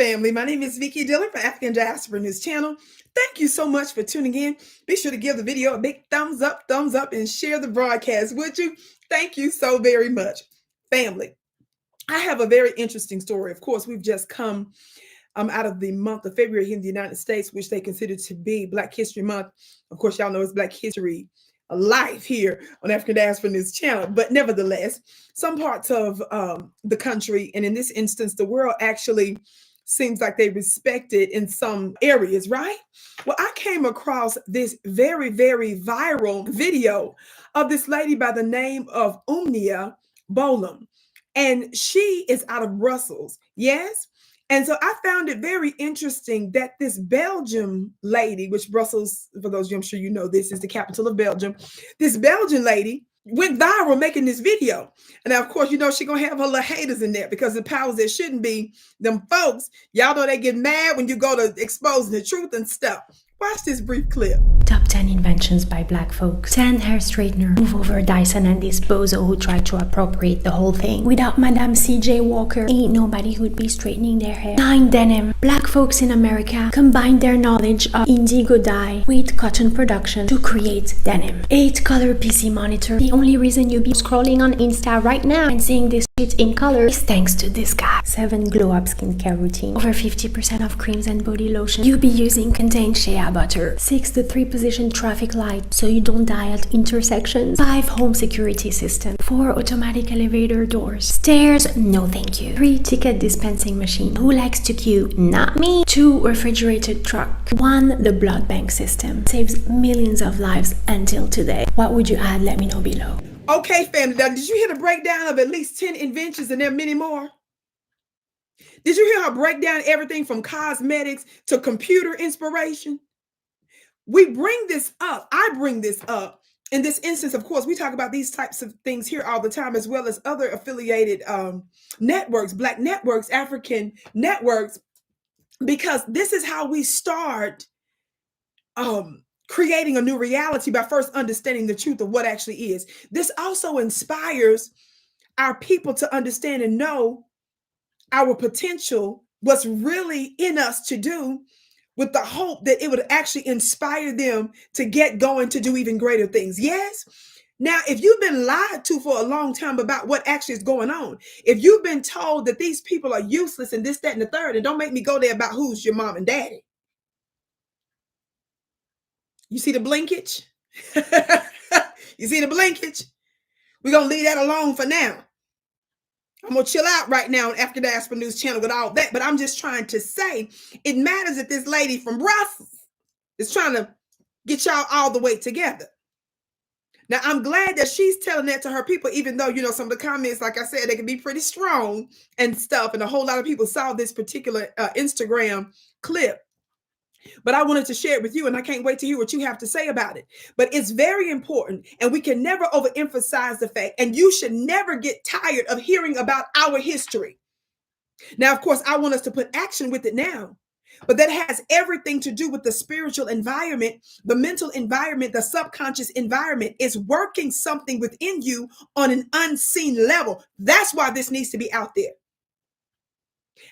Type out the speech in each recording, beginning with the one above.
family. My name is Vicki Dillard from African Diaspora News Channel. Thank you so much for tuning in. Be sure to give the video a big thumbs up, and share the broadcast, would you? Thank you so very much. Family, I have a very interesting story. Of course, we've just come out of the month of February here in the United States, which they consider to be Black History Month. Of course, y'all know it's Black History Live here on African Diaspora News Channel. But nevertheless, some parts of the country, and in this instance, the world, actually seems like they respect it in some areas, right? Well, I came across this very, very viral video of this lady by the name of Umnia Bolam, and she is out of Brussels. Yes. And so I found it very interesting that this Belgium lady, which Brussels, for those of you, I'm sure you know, this is the capital of Belgium. This Belgian lady went viral making this video. And now, of course, you know, she's going to have her little haters in there, because the powers that shouldn't be, them folks, y'all know they get mad when you go to exposing the truth and stuff. Watch this brief clip. Top 10 inventions by black folks. 10 hair straightener. Move over Dyson and this bozo who tried to appropriate the whole thing. Without Madame C.J. Walker, ain't nobody who'd be straightening their hair. 9 denim. Black folks in America combine their knowledge of indigo dye with cotton production to create denim. 8 color PC monitor. The only reason you be scrolling on Insta right now and seeing this shit in color is thanks to this guy. 7 glow up skincare routine. Over 50% of creams and body lotion you be using contain shea butter. 6 the 3-position traffic light so you don't die at intersections. 5 home security system. 4 automatic elevator doors. Stairs, no thank you. 3 ticket dispensing machine. Who likes to queue? Not me. 2 refrigerated truck. 1 the blood bank system. Saves millions of lives until today. What would you add? Let me know below. Okay, family, now, did you hear the breakdown of at least 10 inventions, and there are many more? Did you hear her break down everything from cosmetics to computer inspiration? We bring this up. I bring this up in this instance. Of course, we talk about these types of things here all the time, as well as other affiliated networks, Black networks, African networks, because this is how we start creating a new reality, by first understanding the truth of what actually is. This also inspires our people to understand and know our potential, what's really in us to do, with the hope that it would actually inspire them to get going to do even greater things. Yes. Now, if you've been lied to for a long time about what actually is going on, if you've been told that these people are useless and this, that, and the third, and don't make me go there about who's your mom and daddy. You see the blinkage? You see the blinkage? We're going to leave that alone for now. I'm going to chill out right now on African Diaspora News Channel with all that. But I'm just trying to say, it matters that this lady from Brussels is trying to get y'all all the way together. Now, I'm glad that she's telling that to her people, even though, you know, some of the comments, like I said, they can be pretty strong and stuff. And a whole lot of people saw this particular Instagram clip. But I wanted to share it with you, and I can't wait to hear what you have to say about it. But it's very important, and we can never overemphasize the fact, and you should never get tired of hearing about our history. Now, of course, I want us to put action with it now, but that has everything to do with the spiritual environment, the mental environment, the subconscious environment is working something within you on an unseen level. That's why this needs to be out there.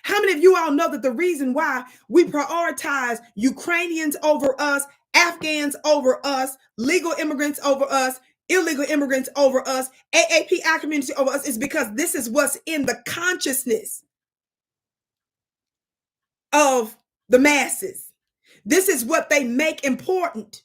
How many of you all know that the reason why we prioritize Ukrainians over us, Afghans over us, legal immigrants over us, illegal immigrants over us, AAPI community over us, is because this is what's in the consciousness of the masses. This is what they make important.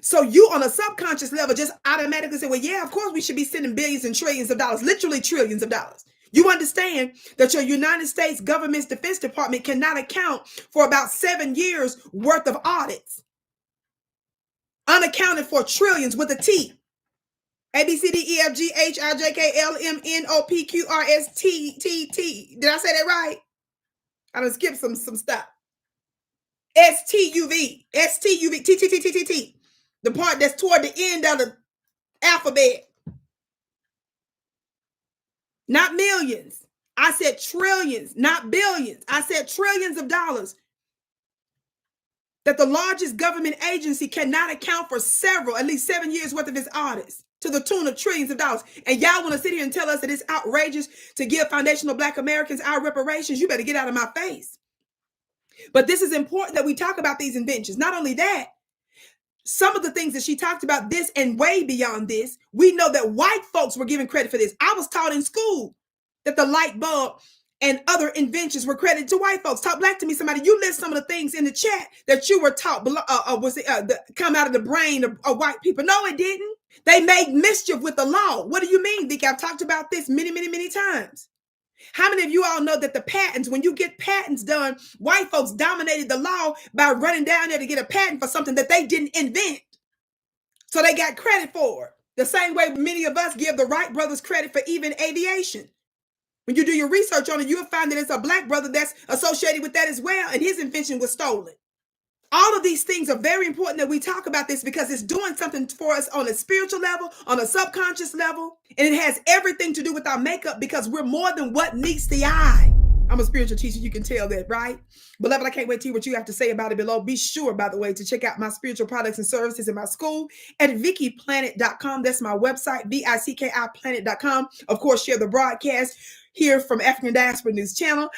So you on a subconscious level just automatically say, well, yeah, of course we should be sending billions and trillions of dollars, literally trillions of dollars. You understand that your United States government's Defense Department cannot account for about 7 years worth of audits. Unaccounted for trillions with a T. A, B, C, D, E, F, G, H, I, J, K, L, M, N, O, P, Q, R, S, T, T, T. Did I say that right? I done skipped some stuff. S, T, U, V, S, T, U, V, T, T, T, T, T, T. The part that's toward the end of the alphabet. Not millions. I said trillions, not billions. I said trillions of dollars. That the largest government agency cannot account for at least 7 years worth of its audits. to the tune of trillions of dollars. And y'all want to sit here and tell us that it's outrageous to give foundational Black Americans our reparations? You better get out of my face. But this is important that we talk about these inventions. Not only that, some of the things that she talked about, this and way beyond this, we know that white folks were given credit for this. I was taught in school that the light bulb and other inventions were credited to white folks. Talk Black to me, somebody. You list some of the things in the chat that you were taught come out of the brain of white people. No, it didn't. They made mischief with the law. What do you mean, Vicki? I've talked about this many times. How many of you all know that the patents, when you get patents done, white folks dominated the law by running down there to get a patent for something that they didn't invent? So they got credit for it. The same way many of us give the Wright brothers credit for even aviation. When you do your research on it, you'll find that it's a Black brother that's associated with that as well, and his invention was stolen. All of these things are very important that we talk about this because it's doing something for us on a spiritual level, on a subconscious level, and it has everything to do with our makeup because we're more than what meets the eye. I'm a spiritual teacher. You can tell that, right? Beloved, I can't wait to hear what you have to say about it below. Be sure, by the way, to check out my spiritual products and services in my school at VickiPlanet.com. That's my website, VICKIPlanet.com. Of course, share the broadcast here from African Diaspora News Channel.